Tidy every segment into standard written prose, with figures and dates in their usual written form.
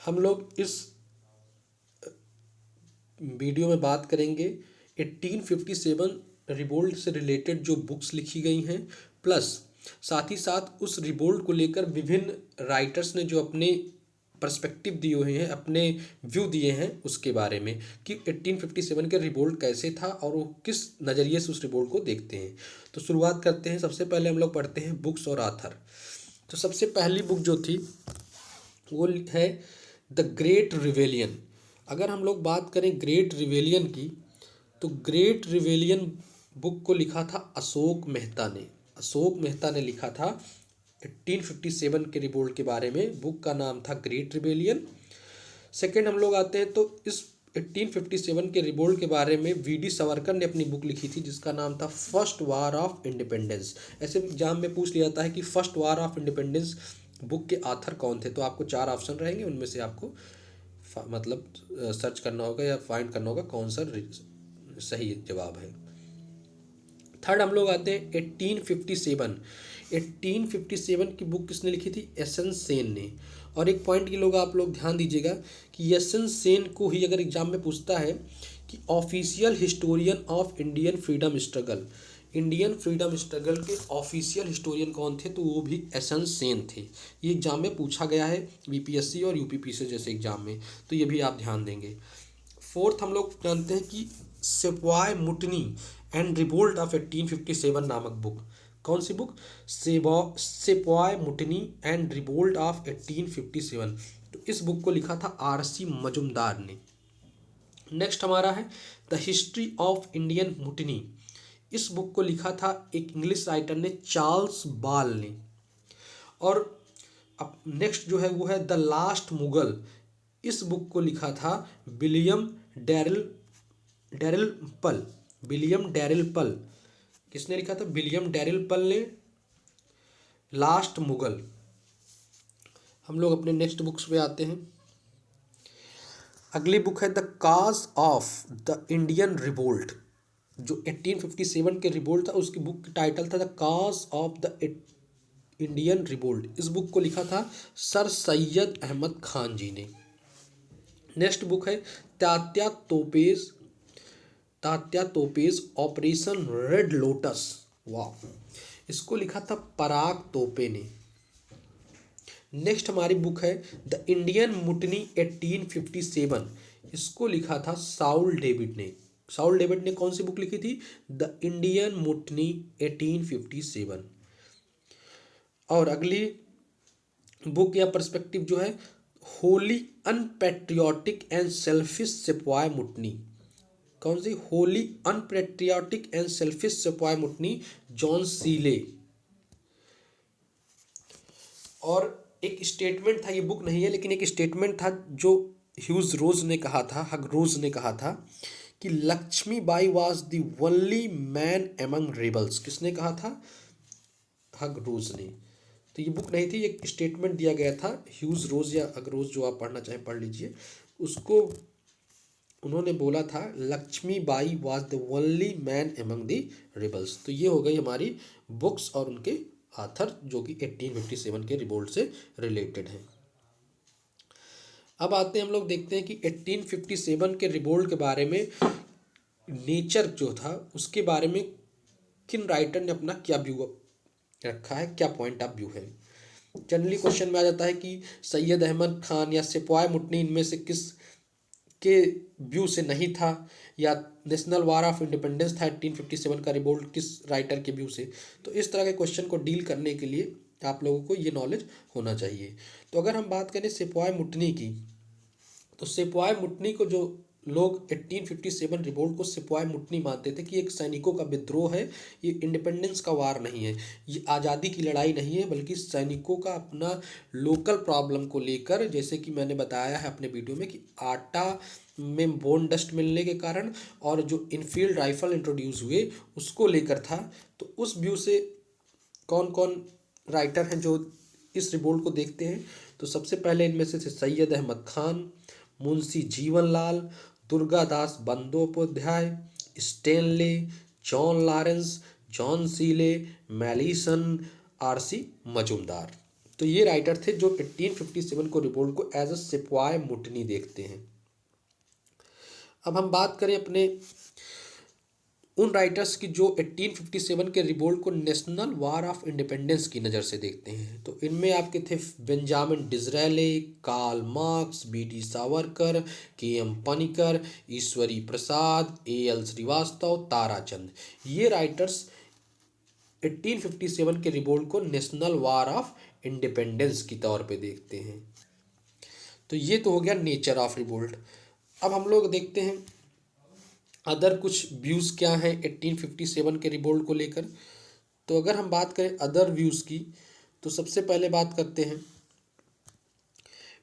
हम लोग इस वीडियो में बात करेंगे 1857 रिवोल्ट से रिलेटेड जो बुक्स लिखी गई हैं, प्लस साथ ही साथ उस रिवोल्ट को लेकर विभिन्न राइटर्स ने जो अपने पर्सपेक्टिव दिए हुए हैं, अपने व्यू दिए हैं उसके बारे में कि 1857 के रिवोल्ट कैसे था और वो किस नज़रिए से उस रिवोल्ट को देखते हैं। तो शुरुआत करते हैं। सबसे पहले हम लोग पढ़ते हैं बुक्स और आथर। तो सबसे पहली बुक जो थी वो है द ग्रेट रिवेलियन। अगर हम लोग बात करें ग्रेट रिवेलियन की, तो ग्रेट रिवेलियन बुक को लिखा था अशोक मेहता ने। अशोक मेहता ने लिखा था 1857 के रिवोल्ट के बारे में। बुक का नाम था ग्रेट रिवेलियन। सेकेंड हम लोग आते हैं तो इस 1857 के रिवोल्ट के बारे में वी.डी. सावरकर ने अपनी बुक लिखी थी जिसका नाम था फर्स्ट वार ऑफ इंडिपेंडेंस। ऐसे एग्जाम में पूछ लिया जाता है कि first war of independence book के आथर कौन थे, तो आपको 4 ऑप्शन रहेंगे, उनमें से आपको मतलब सर्च करना होगा या फाइंड करना होगा कौन सा सही जवाब है। थर्ड हम लोग आते हैं 1857। 1857 की बुक किसने लिखी थी? एस.एन. सेन ने। और एक पॉइंट के लोग आप लोग ध्यान दीजिएगा कि एस.एन. सेन को ही अगर एग्जाम में पूछता है कि official historian of Indian freedom struggle, Indian freedom struggle के ऑफिशियल हिस्टोरियन कौन थे, तो वो भी एस.एन. सेन थे। ये एग्जाम में पूछा गया है बीपीएससी और यूपीपीसी जैसे एग्जाम में, तो ये भी आप ध्यान देंगे। फोर्थ हम लोग जानते हैं कि sepoy mutiny and revolt of 1857 नामक बुक। कौन सी book? Sepoy mutiny and revolt of 1857। तो इस बुक को लिखा था आर.सी. मजुमदार ने। नेक्स्ट हमारा है द हिस्ट्री ऑफ इंडियन मुटनी। इस बुक को लिखा था एक इंग्लिश राइटर ने, चार्ल्स बाल ने। और अब नेक्स्ट जो है वो है द लास्ट मुगल। इस बुक को लिखा था विलियम डैरिल पल। विलियम डैरिल पल। किसने लिखा था? विलियम डैरिल पल ने लास्ट मुगल। हम लोग अपने नेक्स्ट बुक्स पे आते हैं। अगली बुक है the cause of the Indian revolt. जो 1857 के रिवोल्ट था उसकी बुक का टाइटल था the cause of the Indian revolt. इस बुक को लिखा था सर सैयद अहमद खान जी ने। नेक्स्ट बुक है तात्या तोपेज ऑपरेशन रेड लोटस। वाह! इसको लिखा था पराग तोपे ने। नेक्स्ट हमारी बुक है द इंडियन मुटनी 1857। इसको लिखा था साउल डेविड ने। साउल डेविड ने कौन सी बुक लिखी थी? The Indian mutiny 1857। और अगली बुक या पर्सपेक्टिव जो है होली अनपैट्रियोटिक एंड सेल्फिश सिपाही मुटनी। कौन सी? होली अनपैट्रियोटिक एंड सेल्फिश सिपाही मुटनी, जॉन सीले। और एक स्टेटमेंट था, ये बुक नहीं है लेकिन एक स्टेटमेंट था जो ह्यूज रोज ने कहा था, हग रोज ने कहा था कि Lakshmibai was the only man among rebels. किसने कहा था? हग रोज ने। तो ये बुक नहीं थी, एक स्टेटमेंट दिया गया था ह्यूज रोज या हग रोज, जो आप पढ़ना चाहें पढ़ लीजिए। उसको उन्होंने बोला था Lakshmibai was the only man among the rebels. तो ये हो गई हमारी बुक्स और उनके आथर जो कि 1857 के रिवोल्ट से रिलेटेड हैं। अब आते हैं हम लोग देखते हैं कि 1857 के रिवोल्ट के बारे में नेचर जो था उसके बारे में किन राइटर ने अपना क्या व्यू रखा है, क्या पॉइंट ऑफ व्यू है। जनरली क्वेश्चन में आ जाता है कि सैयद अहमद खान या सिपाही मुटनी इनमें से किस के व्यू से नहीं था, या नेशनल वार ऑफ इंडिपेंडेंस था 1857 का रिवोल्ट किस राइटर के व्यू से। तो इस तरह के क्वेश्चन को डील करने के लिए आप लोगों को ये नॉलेज होना चाहिए। तो अगर हम बात करें सिपाही मुटनी की, तो सिपाही मुटनी को जो लोग 1857 रिवोल्ट को सिपाही मुटनी मानते थे कि एक सैनिकों का विद्रोह है, ये इंडिपेंडेंस का वार नहीं है, ये आज़ादी की लड़ाई नहीं है, बल्कि सैनिकों का अपना लोकल प्रॉब्लम को लेकर, जैसे कि मैंने बताया है अपने वीडियो में कि आटा में बोन डस्ट मिलने के कारण और जो इनफील्ड राइफल इंट्रोड्यूस हुए उसको लेकर था। तो उस व्यू से कौन कौन राइटर हैं जो इस रिवोल्ट को देखते हैं, तो सबसे पहले इनमें से थे Syed Ahmad Khan, Munshi Jeevanlal, Durgadas Bandopadhyay, Stanley, John Lawrence, John Seeley, Malleson, R C. Majumdar. तो ये राइटर थे जो 1857 को रिवोल्ट को एज अ सिपाही मुटनी देखते हैं। अब हम बात करें अपने उन राइटर्स की जो 1857 के रिवोल्ट को नेशनल वार ऑफ इंडिपेंडेंस की नज़र से देखते हैं। तो इनमें आपके थे Benjamin Disraeli, Karl Marx, B D. Savarkar, K M. Panikkar, Ishwari Prasad, A L. Srivastava, Tarachand. ये राइटर्स 1857 के रिवोल्ट को नेशनल वार ऑफ इंडिपेंडेंस की तौर पे देखते हैं। तो ये तो हो गया नेचर ऑफ रिवोल्ट। अब हम लोग देखते हैं अदर कुछ व्यूज़ क्या हैं 1857 के रिवोल्ट को लेकर। तो अगर हम बात करें अदर व्यूज़ की, तो सबसे पहले बात करते हैं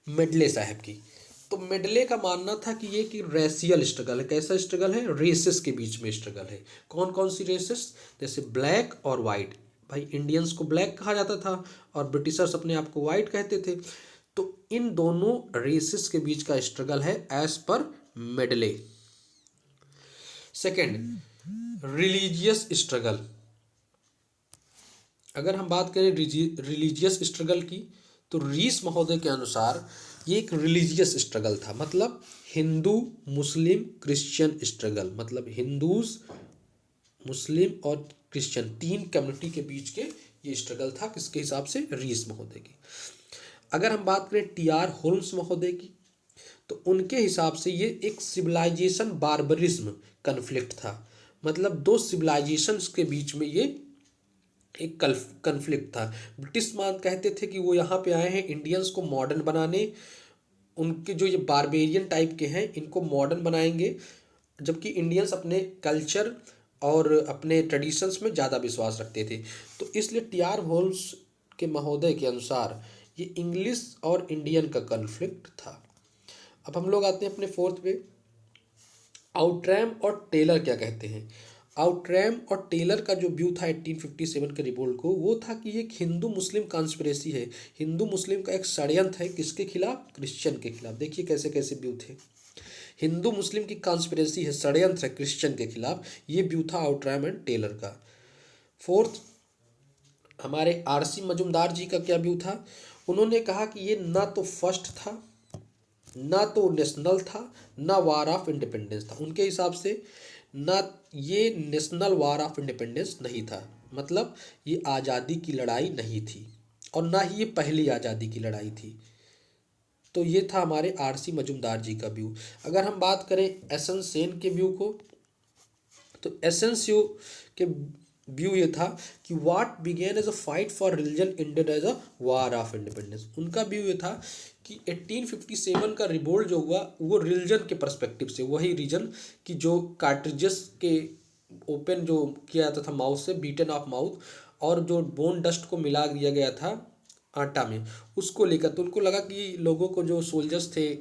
मेडले साहब की। तो मेडले का मानना था कि ये कि रेशियल स्ट्रगल है। कैसा स्ट्रगल है? रेसेस के बीच में स्ट्रगल है। कौन कौन सी रेसेस? जैसे ब्लैक और वाइट। भाई इंडियंस को ब्लैक कहा जाता था और ब्रिटिशर्स अपने आप को वाइट कहते थे। तो इन दोनों रेसेस के बीच का स्ट्रगल है as per medley. Second, religious struggle. अगर हम बात करें रिलीजियस स्ट्रगल की, तो रीस महोदय के अनुसार ये एक रिलीजियस स्ट्रगल था। मतलब हिंदू मुस्लिम क्रिश्चियन स्ट्रगल, मतलब हिंदूज मुस्लिम और क्रिश्चियन तीन कम्युनिटी के बीच के ये स्ट्रगल था। किसके हिसाब से? रीस महोदय की। अगर हम बात करें टी.आर. होल्म्स महोदय की, तो उनके हिसाब से ये एक सिविलाइजेशन बार्बरिज्म कन्फ्लिक्ट था। मतलब दो सिविलाइजेशंस के बीच में ये एक कन्फ्लिक्ट था। ब्रिटिश मान कहते थे कि वो यहाँ पे आए हैं इंडियंस को मॉडर्न बनाने, उनके जो ये बारबेरियन टाइप के हैं इनको मॉडर्न बनाएंगे, जबकि इंडियंस अपने कल्चर और अपने ट्रेडिशंस में ज़्यादा विश्वास रखते थे। तो इसलिए टी.आर. होल्म्स के महोदय के अनुसार ये इंग्लिश और इंडियन का कन्फ्लिक्ट था। अब हम लोग आते हैं अपने फोर्थ पे, आउट्रैम और टेलर क्या कहते हैं। आउट्रैम और टेलर का जो व्यू था 1857 के रिवोल्ट को, वो था कि एक हिंदू मुस्लिम कॉन्स्पिरेसी है। हिंदू मुस्लिम का एक षड्यंत्र है। किसके खिलाफ? क्रिश्चियन के खिलाफ। देखिए कैसे कैसे व्यू थे। हिंदू मुस्लिम की कॉन्स्पिरेसी है, षड्यंत्र है क्रिश्चियन के खिलाफ। ये व्यू था आउट्रैम एंड टेलर का। फोर्थ, हमारे आर.सी. मजूमदार जी का क्या व्यू था? उन्होंने कहा कि ये ना तो फर्स्ट था, ना तो नेशनल था, ना वार ऑफ इंडिपेंडेंस था। उनके हिसाब से ना ये नेशनल वार ऑफ इंडिपेंडेंस नहीं था, मतलब ये आज़ादी की लड़ाई नहीं थी, और ना ही ये पहली आज़ादी की लड़ाई थी। तो ये था हमारे आर.सी. मजूमदार जी का व्यू। अगर हम बात करें एस.एन. सेन के व्यू को, तो एस.एन. के व्यू ये था कि what began as a fight for religion ended as a war of independence. उनका व्यू ये था कि 1857 का रिवोल्ट जो हुआ वो रिलीजन के पर्सपेक्टिव से, वही रीजन कि जो कार्ट्रिजेस के ओपन जो किया जाता था माउथ से, बीटन ऑफ माउथ, और जो बोन डस्ट को मिला दिया गया था आटा में, उसको लेकर। तो उनको लगा कि लोगों को, जो सोल्जर्स थे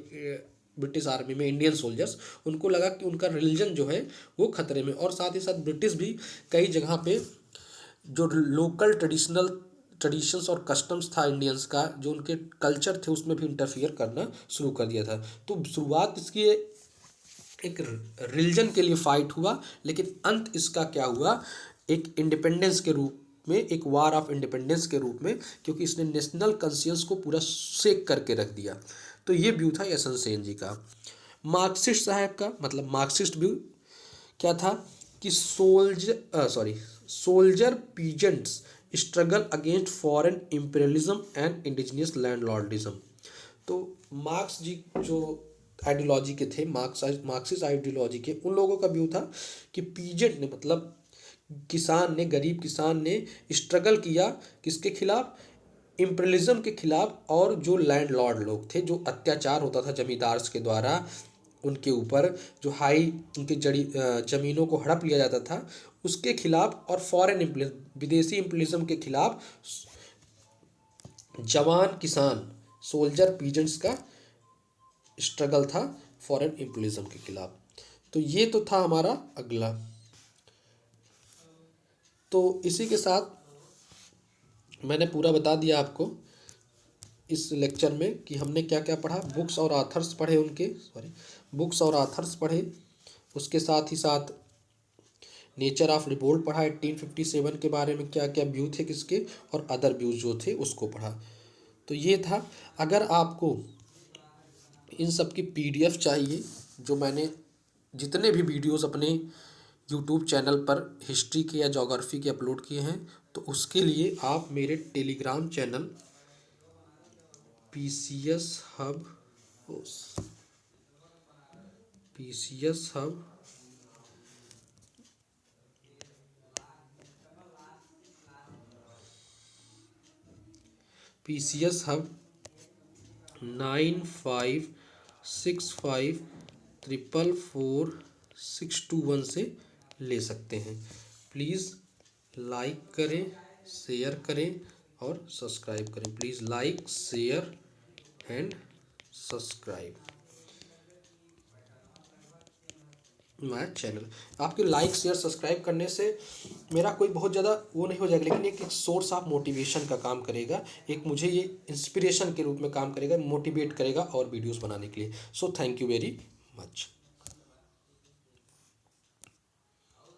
ब्रिटिश आर्मी में, इंडियन सोल्जर्स, उनको लगा कि उनका रिलीजन जो है वो खतरे में। और साथ ही साथ ब्रिटिश भी कई जगह पे जो लोकल ट्रेडिशंस और कस्टम्स था इंडियंस का, जो उनके कल्चर थे, उसमें भी इंटरफियर करना शुरू कर दिया था। तो शुरुआत इसकी एक रिलीजन के लिए फाइट हुआ, लेकिन अंत इसका क्या हुआ? एक इंडिपेंडेंस के रूप में, एक वार ऑफ इंडिपेंडेंस के रूप में, क्योंकि इसने नेशनल कॉन्शियस को पूरा शेक करके रख दिया। तो ये व्यू था एस.एन. सेन जी का। मार्क्सिस्ट साहब का, मतलब मार्क्सिस्ट व्यू क्या था कि soldier peasants struggle against foreign imperialism and indigenous landlordism. तो मार्क्स जी जो आइडियोलॉजी के थे, मार्क्सिस्ट आइडियोलॉजी के, उन लोगों का व्यू था कि पीजेंट ने, मतलब किसान ने, गरीब किसान ने स्ट्रगल किया किसके खिलाफ? इम्पीरियलिज्म के खिलाफ। और जो लैंडलॉर्ड लोग थे, जो अत्याचार होता था जमींदार्स के द्वारा उनके ऊपर, जो उनकी ज़मीनों को हड़प लिया जाता था, उसके खिलाफ। और फॉरेन विदेशी इम्पीरियलिज्म के खिलाफ जवान किसान, सोल्जर पीजेंट्स का स्ट्रगल था फॉरेन इम्पीरियलिज्म के खिलाफ। तो ये तो था हमारा अगला। तो इसी के साथ मैंने पूरा बता दिया आपको इस लेक्चर में कि हमने क्या क्या पढ़ा। बुक्स और आथर्स पढ़े, बुक्स और आथर्स पढ़े। उसके साथ ही साथ नेचर ऑफ रिवोल्ट पढ़ा, 1857 के बारे में क्या क्या व्यू थे किसके, और अदर व्यूज जो थे उसको पढ़ा। तो ये था। अगर आपको इन सब की PDF चाहिए, जो मैंने जितने भी वीडियोस अपने यूट्यूब चैनल पर हिस्ट्री के या ज्योग्राफी के अपलोड किए हैं, तो उसके लिए आप मेरे Telegram channel PCS hub PCS hub PCS hub 9565444621 से ले सकते हैं। प्लीज़ लाइक करें, शेयर करें और सब्सक्राइब करें। Please like, share and subscribe my channel. आपके लाइक, शेयर, सब्सक्राइब करने से मेरा कोई बहुत ज़्यादा वो नहीं हो जाएगा, लेकिन एक सोर्स ऑफ मोटिवेशन का काम करेगा। एक मुझे ये इंस्पिरेशन के रूप में काम करेगा, मोटिवेट करेगा और वीडियोस बनाने के लिए। So thank you very much.